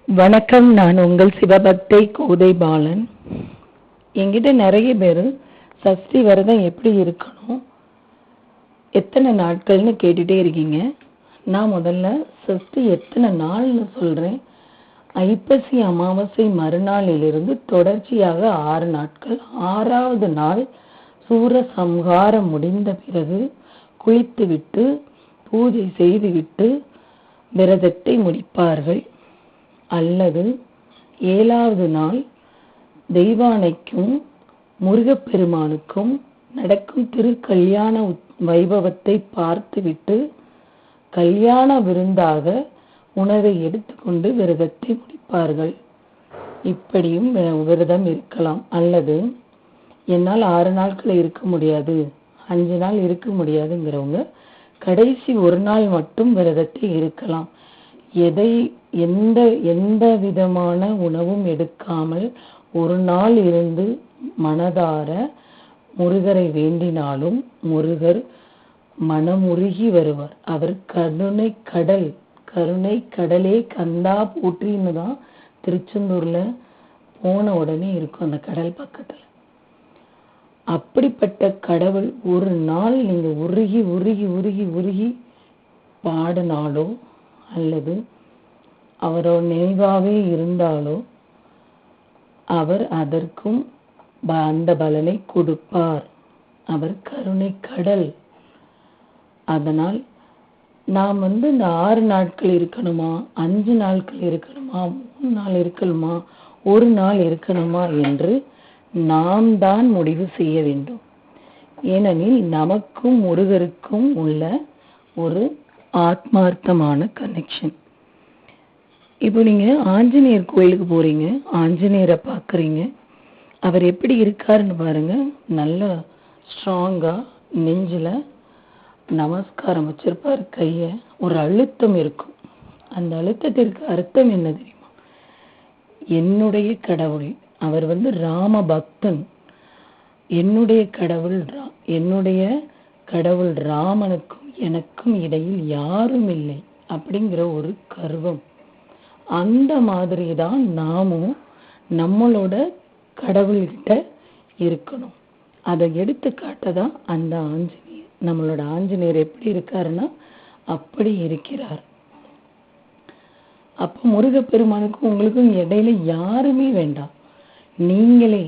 வணக்கம். நான் உங்கள் சிவபக்தை கோதை பாலன். என்கிட்ட நிறைய பேர் சஷ்டி விரதம் எப்படி இருக்கணும், எத்தனை நாட்கள்னு கேட்டுட்டே இருக்கீங்க. நான் முதல்ல சஷ்டி எத்தனை நாள்னு சொல்றேன். ஐப்பசி அமாவாசை மறுநாளிலிருந்து தொடர்ச்சியாக 6 நாட்கள். 6வது நாள் சூர சம்ஹாரம் முடிந்த பிறகு குளித்துவிட்டு பூஜை செய்துவிட்டு விரதத்தை முடிப்பார்கள். அல்லது 7வது நாள் தெய்வானைக்கும் முருகப்பெருமானுக்கும் நடக்கும் திருக்கல்யாண வைபவத்தை பார்த்துவிட்டு கல்யாண விருந்தாக உணவை எடுத்துக்கொண்டு விரதத்தை முடிப்பார்கள். இப்படியும் விரதம் இருக்கலாம். அல்லது என்னால் 6 நாட்கள் இருக்க முடியாது, 5 நாள் இருக்க முடியாதுங்கிறவங்க கடைசி ஒரு நாள் மட்டும் விரதத்தை இருக்கலாம். எந்த விதமான உணவும் எடுக்காமல் ஒரு நாள் இருந்து மனதார முருகரை வேண்டினாலும் முருகர் மனமுருகி வருவார். அவர் கருணை கடலே கந்தா போற்றின்னு தான் திருச்செந்தூர்ல போன உடனே இருக்கும் அந்த கடல் பக்கத்துல. அப்படிப்பட்ட கடவுள் ஒரு நாள் நீங்க உருகி உருகி உருகி உருகி பாடினாலோ அல்லது அவரோட நினைவாகவே இருந்தாலோ அவர் அதற்கும் அந்த பலனை கொடுப்பார். அவர் கருணை கடல். அதனால் நாம் இந்த 6 நாட்கள் இருக்கணுமா, 5 நாட்கள் இருக்கணுமா, 3 நாள் இருக்கணுமா, ஒரு நாள் இருக்கணுமா என்று நாம் தான் முடிவு செய்ய வேண்டும். ஏனெனில் நமக்கும் முருகருக்கும் உள்ள ஒரு ஆத்மார்த்தமான கனெக்ஷன். இப்போ நீங்க ஆஞ்சநேயர் கோயிலுக்கு போறீங்க, ஆஞ்சநேயரை பார்க்குறீங்க. அவர் எப்படி இருக்காருன்னு பாருங்க. நல்ல ஸ்ட்ராங்கா நெஞ்சில் நமஸ்காரம் வச்சிருப்பார். கைய ஒரு அழுத்தம் இருக்கும். அந்த அழுத்தத்திற்கு அர்த்தம் என்ன தெரியுமா? என்னுடைய கடவுள், அவர் ராம பக்தன். என்னுடைய கடவுள் ராமனுக்கும் எனக்கும் இடையில் யாரும் இல்லை அப்படிங்கிற ஒரு கர்வம். அந்த மாதிரி தான் நாமும் நம்மளோட கடவுள்கிட்ட இருக்கணும். அதை எடுத்துக்காட்டதான் அந்த ஆஞ்சநேயர். நம்மளோட ஆஞ்சநேயர் எப்படி இருக்காருன்னா அப்படி இருக்கிறார். அப்போ முருகப்பெருமானுக்கும் உங்களுக்கும் இடையில யாருமே வேண்டாம். நீங்களே,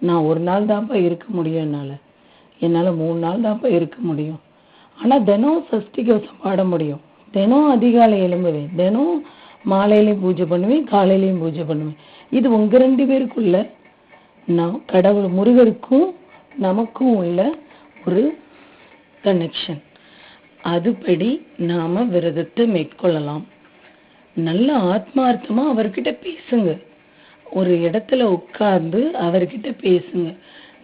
நான் ஒரு நாள் தான்ப்பா இருக்க முடியும், என்னால் 3 நாள் தான்ப்பா இருக்க முடியும், ஆனால் தினம் சஷ்டி கவசம் பாட முடியும், தினம் அதிகாலை எழும்புவேன், தினம் மாலையிலையும் பூஜை பண்ணுவேன், காலையிலையும் பூஜை பண்ணுவேன். இது உங்க 2 பேருக்குள்ள நான் கடவுள் முருகருக்கும் நமக்கும் உள்ள ஒரு கனெக்ஷன். அதுபடி நாம விரதத்தை மேற்கொள்ளலாம். நல்ல ஆத்மார்த்தமா அவர்கிட்ட பேசுங்க. ஒரு இடத்துல உட்கார்ந்து அவர்கிட்ட பேசுங்க.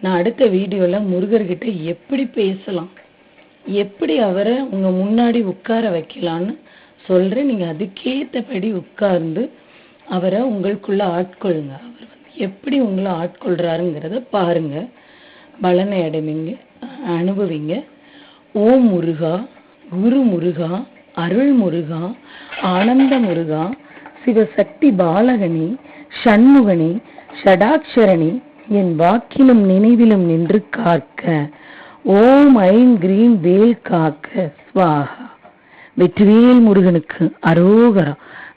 நான் அடுத்த வீடியோல முருகர்கிட்ட எப்படி பேசலாம், எப்படி அவரை உங்க முன்னாடி உட்கார வைக்கலான்னு சொல்றேன். நீங்க அதுக்கேற்றபடி உட்கார்ந்து அவரை உங்களுக்குள்ள ஆட்கொள்ளுங்க. அவர் எப்படி உங்களை ஆட்கொள்றாருங்கிறத பாருங்க, பலனை அனுபவிங்க. ஓம் முருகா, குரு முருகா, அருள் முருகா, ஆனந்த முருகா, சிவசக்தி பாலகனி, ஷண்முகனி, ஷடாட்சரணி, என் வாக்கிலும் நினைவிலும் நின்று காக்க. ஓம் ஐம் கிரீம் வேல் காக்க ஸ்வாஹா. வெற்றிவேல் முருகனுக்கு அரோகரா,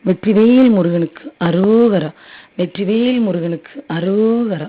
வெற்றிவேல் முருகனுக்கு அரோகரா, வெற்றிவேல் முருகனுக்கு அரோகரா.